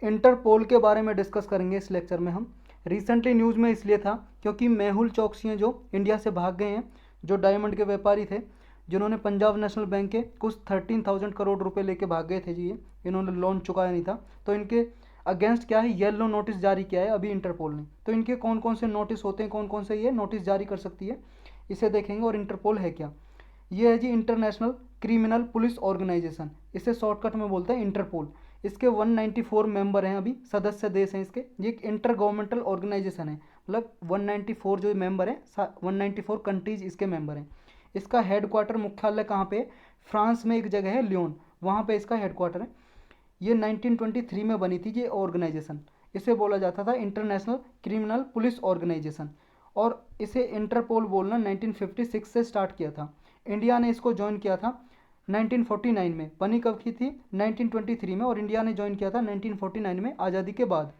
Interpole के बारे में डिस्कस करेंगे इस लेक्चर में हम। रिसेंटली न्यूज़ में इसलिए था क्योंकि मेहुल चौकसी जो इंडिया से भाग गए हैं, जो डायमंड के व्यापारी थे, जिन्होंने पंजाब नेशनल बैंक के कुछ 13,000 करोड़ रुपए लेके भाग गए थे जी। ये इन्होंने लोन चुकाया नहीं था, तो इनके अगेंस्ट क्या है, येलो नोटिस जारी किया है अभी इंटरपोल ने। तो इनके कौन कौन से नोटिस होते हैं, कौन कौन से ये नोटिस जारी कर सकती है, इसे देखेंगे। और इंटरपोल है क्या, ये है जी इंटरनेशनल क्रिमिनल पुलिस ऑर्गेनाइजेशन, इसे शॉर्टकट में बोलते हैं इंटरपोल। इसके 194 मेंबर हैं, अभी सदस्य देश हैं इसके। ये एक इंटर गवर्नमेंटल ऑर्गेनाइजेशन है, मतलब 194 जो मेंबर हैं, 194 कंट्रीज इसके मेंबर हैं। इसका हेडक्वार्टर मुख्यालय कहाँ पे, फ्रांस में एक जगह है लियोन, वहाँ पे इसका हेडक्वार्टर है। ये 1923 में बनी थी ये ऑर्गेनाइजेशन। इसे बोला जाता था इंटरनेशनल क्रिमिनल पुलिस ऑर्गेनाइजेशन, और इसे इंटरपोल बोलना 1956 से स्टार्ट किया था। इंडिया ने इसको ज्वाइन किया था 1949 में। बनी कब की थी, 1923 में, और इंडिया ने ज्वाइन किया था 1949 में, आज़ादी के बाद।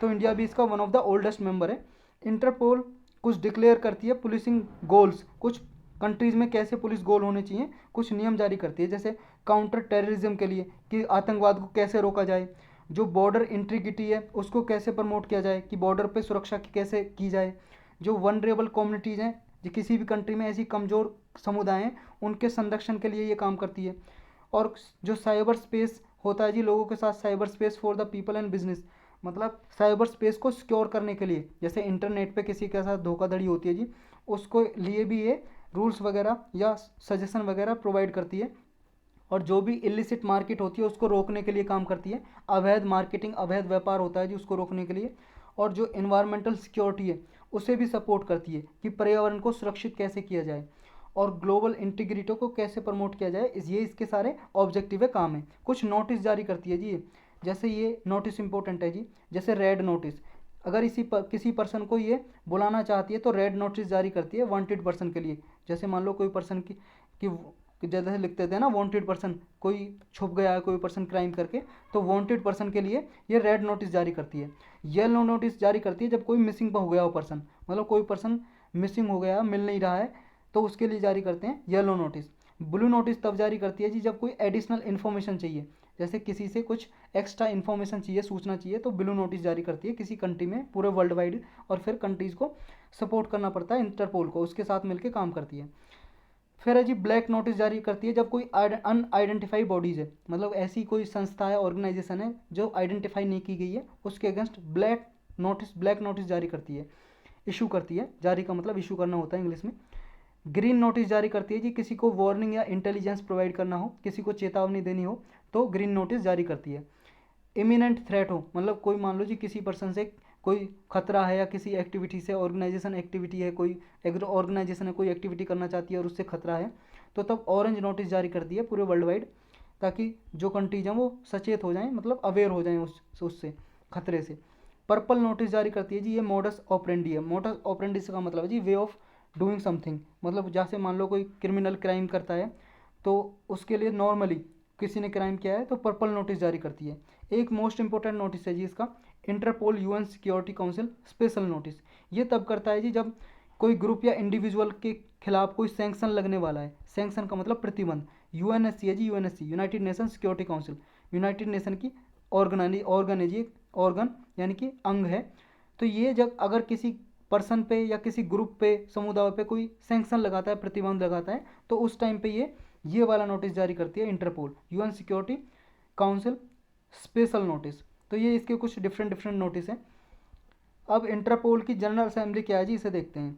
तो इंडिया भी इसका one of the oldest member है। इंटरपोल कुछ डिक्लेयर करती है पुलिसिंग गोल्स, कुछ कंट्रीज़ में कैसे पुलिस गोल होने चाहिए, कुछ नियम जारी करती है, जैसे काउंटर टेररिज्म के लिए कि आतंकवाद को कैसे रोका जाए, जो बॉर्डर इंटीग्रिटी है उसको कैसे प्रमोट किया जाए कि बॉर्डर पे सुरक्षा की कैसे की जाए, जो वनरेबल कम्युनिटीज़ हैं, जो किसी भी कंट्री में ऐसी कमज़ोर समुदाय हैं, उनके संरक्षण के लिए ये काम करती है। और जो साइबर स्पेस होता है जी लोगों के साथ, cyber space for the people and business, मतलब साइबर स्पेस को सिक्योर करने के लिए, जैसे इंटरनेट पे किसी के साथ धोखाधड़ी होती है जी, उसको लिए भी ये रूल्स वगैरह या सजेशन वगैरह प्रोवाइड करती है। और जो भी इलिसिट मार्केट होती है उसको रोकने के लिए काम करती है। अवैध मार्केटिंग, अवैध व्यापार होता है जी, उसको रोकने के लिए। और जो इन्वायरमेंटल सिक्योरिटी है उसे भी सपोर्ट करती है कि पर्यावरण को सुरक्षित कैसे किया जाए और ग्लोबल इंटीग्रिटी को कैसे प्रमोट किया जाए, ये इसके सारे ऑब्जेक्टिव है, काम है। कुछ नोटिस जारी करती है जी, जैसे ये नोटिस इंपॉर्टेंट है जी, जैसे रेड नोटिस। अगर किसी पर्सन को ये बुलाना चाहती है तो रेड नोटिस जारी करती है वांटेड पर्सन के लिए। जैसे मान लो कोई पर्सन कि जैसे लिखते थे ना वांटेड पर्सन, कोई छुप गया है कोई पर्सन क्राइम करके, तो वांटेड पर्सन के लिए ये रेड नोटिस जारी करती है। येलो नोटिस जारी करती है जब कोई मिसिंग हो गया हो पर्सन, मतलब कोई पर्सन मिसिंग हो गया, मिल नहीं रहा है, तो उसके लिए जारी करते हैं येलो नोटिस। ब्लू नोटिस तब जारी करती है जी जब कोई एडिशनल इन्फॉर्मेशन चाहिए, जैसे किसी से कुछ एक्स्ट्रा इन्फॉर्मेशन चाहिए, सूचना चाहिए, तो ब्लू नोटिस जारी करती है किसी कंट्री में, पूरे वर्ल्ड वाइड। और फिर कंट्रीज़ को सपोर्ट करना पड़ता है इंटरपोल को, उसके साथ मिलकर काम करती है। फिर है जी ब्लैक नोटिस जारी करती है जब कोई अनआइडेंटिफाई बॉडीज़ है, मतलब ऐसी कोई संस्था है, ऑर्गेनाइजेशन है जो आइडेंटिफाई नहीं की गई है, उसके अगेंस्ट ब्लैक नोटिस जारी करती है, इशू करती है। जारी का मतलब इशू करना होता है इंग्लिश में। ग्रीन नोटिस जारी करती है जी किसी को वार्निंग या इंटेलिजेंस प्रोवाइड करना हो, किसी को चेतावनी देनी हो, तो ग्रीन नोटिस जारी करती है। इमिनेंट थ्रेट हो, मतलब कोई मान लो जी किसी पर्सन से कोई खतरा है, या किसी एक्टिविटी से, ऑर्गेनाइजेशन एक्टिविटी है, कोई ऑर्गेनाइजेशन है कोई एक्टिविटी करना चाहती है और उससे खतरा है, तो तब ऑरेंज नोटिस जारी करती है पूरे वर्ल्ड वाइड, ताकि जो कंट्रीज हैं वो सचेत हो जाएं, मतलब अवेयर हो जाएं उससे, खतरे से। पर्पल नोटिस जारी करती है जी, ये मोडस ऑपरेंडी है। मोडस ऑपरेंडी का मतलब है जी वे ऑफ डूइंग समथिंग, मतलब जैसे मान लो कोई क्रिमिनल क्राइम करता है तो उसके लिए नॉर्मली किसी ने क्राइम किया है तो पर्पल नोटिस जारी करती है। एक मोस्ट इंपॉर्टेंट नोटिस है जी इसका, Interpol UN security council special notice. ये तब करता है जी जब कोई ग्रुप या इंडिविजुअल के खिलाफ कोई सैंक्शन लगने वाला है। सैंक्शन का मतलब प्रतिबंध। यूएनएससी है जी, UNSC United Nation Security Council, United Nation की ऑर्गन है जी, ऑर्गन यानी कि अंग है। तो ये जब अगर किसी पर्सन पे या किसी ग्रुप पे, समुदाय पे कोई सैंक्शन लगाता है, प्रतिबंध लगाता है, तो उस टाइम पे ये वाला नोटिस जारी करती है Interpol, UN security council special notice. तो ये इसके कुछ डिफरेंट डिफरेंट नोटिस हैं। अब इंटरपोल की जनरल असेंबली क्या है जी, इसे देखते हैं।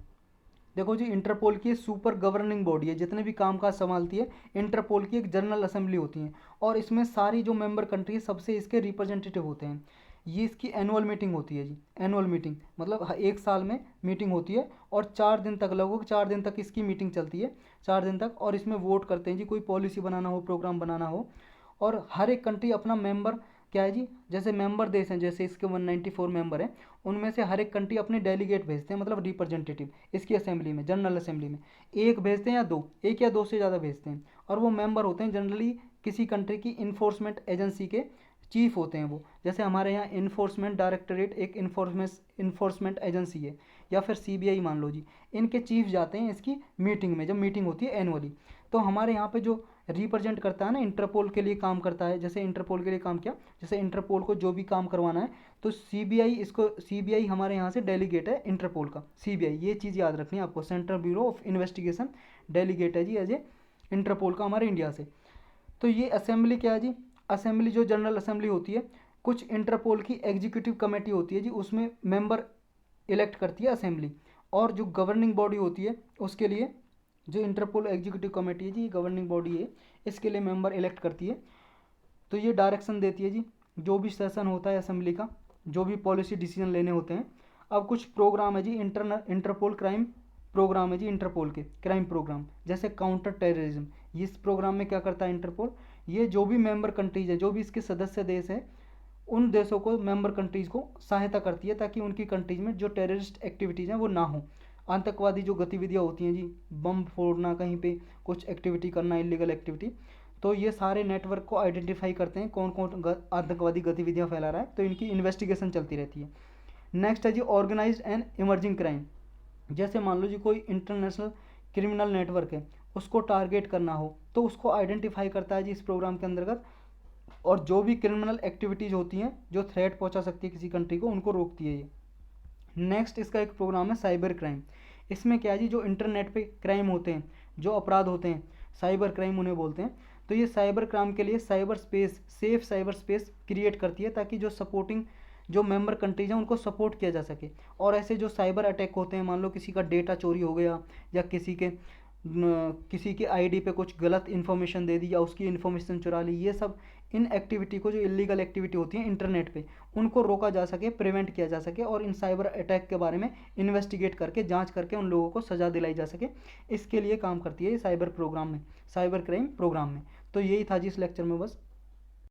देखो जी, इंटरपोल की सुपर गवर्निंग बॉडी है, जितने भी काम काज संभालती है। इंटरपोल की एक जनरल असेंबली होती है, और इसमें सारी जो मेंबर कंट्री है सबसे इसके रिप्रेजेंटेटिव होते हैं। ये इसकी एनुअल मीटिंग होती है जी, एनुअल मीटिंग मतलब एक साल में मीटिंग होती है, और 4 दिन तक, लगभग 4 दिन तक इसकी मीटिंग चलती है, 4 दिन तक। और इसमें वोट करते हैं जी, कोई पॉलिसी बनाना हो, प्रोग्राम बनाना हो। और हर एक कंट्री अपना मेंबर क्या है जी, जैसे मेंबर देश हैं, जैसे इसके 194 मेंबर हैं, उनमें से हर एक कंट्री अपने डेलीगेट भेजते हैं, मतलब रिप्रेजेंटेटिव इसकी असेंबली में, जनरल असेंबली में। एक भेजते हैं या दो, एक या दो से ज़्यादा भेजते हैं। और वो मेंबर होते हैं जनरली किसी कंट्री की इन्फोर्समेंट एजेंसी के चीफ होते हैं वो। जैसे हमारे यहाँ इन्फोर्समेंट डायरेक्टरेट एक इन्फोर्समेंट एजेंसी है, या फिर सीबीआई मान लो जी, इनके चीफ जाते हैं इसकी मीटिंग में, जब मीटिंग होती है एनुअली। तो हमारे यहाँ पे जो रिप्रेजेंट करता है ना, इंटरपोल के लिए काम करता है। जैसे इंटरपोल के लिए काम किया, जैसे इंटरपोल को जो भी काम करवाना है तो सीबीआई, इसको सीबीआई हमारे यहाँ से डेलीगेट है इंटरपोल का, सीबीआई, ये चीज़ याद रखनी है आपको, central bureau of investigation delegate है जी एज ए इंटरपोल का हमारे इंडिया से। तो ये असेंबली क्या है जी, असेंबली जो जनरल असेंबली होती है, कुछ इंटरपोल की एग्जीक्यूटिव कमेटी होती है जी, उसमें मेंबर इलेक्ट करती है असेंबली। और जो गवर्निंग बॉडी होती है उसके लिए, जो इंटरपोल एग्जीक्यूटिव कमेटी है जी, गवर्निंग बॉडी है, इसके लिए मेंबर इलेक्ट करती है। तो ये डायरेक्शन देती है जी, जो भी सेशन होता है असेंबली का, जो भी पॉलिसी डिसीजन लेने होते हैं। अब कुछ प्रोग्राम है जी, इंटरपोल क्राइम प्रोग्राम है जी, इंटरपोल के क्राइम प्रोग्राम, जैसे काउंटर टेररिज्म। इस प्रोग्राम में क्या करता है इंटरपोल, ये जो भी मेंबर कंट्रीज है, जो भी इसके सदस्य देश है, उन देशों को, मेंबर कंट्रीज़ को सहायता करती है ताकि उनकी कंट्रीज़ में जो टेररिस्ट एक्टिविटीज़ हैं वो ना हो। आतंकवादी जो गतिविधियाँ होती हैं जी, बम फोड़ना, कहीं पे कुछ एक्टिविटी करना, इलीगल एक्टिविटी, तो ये सारे नेटवर्क को आइडेंटिफाई करते हैं कौन कौन आतंकवादी गतिविधियाँ फैला रहा है, तो इनकी इन्वेस्टिगेशन चलती रहती है। नेक्स्ट है जी ऑर्गेनाइज्ड एंड इमर्जिंग क्राइम। जैसे मान लो जी कोई इंटरनेशनल क्रिमिनल नेटवर्क है, उसको टारगेट करना हो तो उसको आइडेंटिफाई करता है जी इस प्रोग्राम के अंतर्गत, और जो भी क्रिमिनल एक्टिविटीज़ होती हैं जो थ्रेट पहुंचा सकती है किसी कंट्री को, उनको रोकती है ये। नेक्स्ट इसका एक प्रोग्राम है साइबर क्राइम। इसमें क्या है जी, जो इंटरनेट पे क्राइम होते हैं, जो अपराध होते हैं, साइबर क्राइम उन्हें बोलते हैं। तो ये साइबर क्राइम के लिए cyber space, safe cyber space create करती है ताकि जो सपोर्टिंग, जो मेंबर कंट्रीज हैं उनको सपोर्ट किया जा सके। और ऐसे जो साइबर अटैक होते हैं, मान लो किसी का डेटा चोरी हो गया, या किसी के आईडी पे कुछ गलत इन्फॉर्मेशन दे दी, या उसकी इन्फॉर्मेशन चुरा ली, ये सब इन एक्टिविटी को, जो इलीगल एक्टिविटी होती है इंटरनेट पे, उनको रोका जा सके, प्रिवेंट किया जा सके, और इन साइबर अटैक के बारे में इन्वेस्टिगेट करके, जांच करके उन लोगों को सज़ा दिलाई जा सके, इसके लिए काम करती है ये साइबर प्रोग्राम में, साइबर क्राइम प्रोग्राम में। तो यही था जी इस लेक्चर में बस।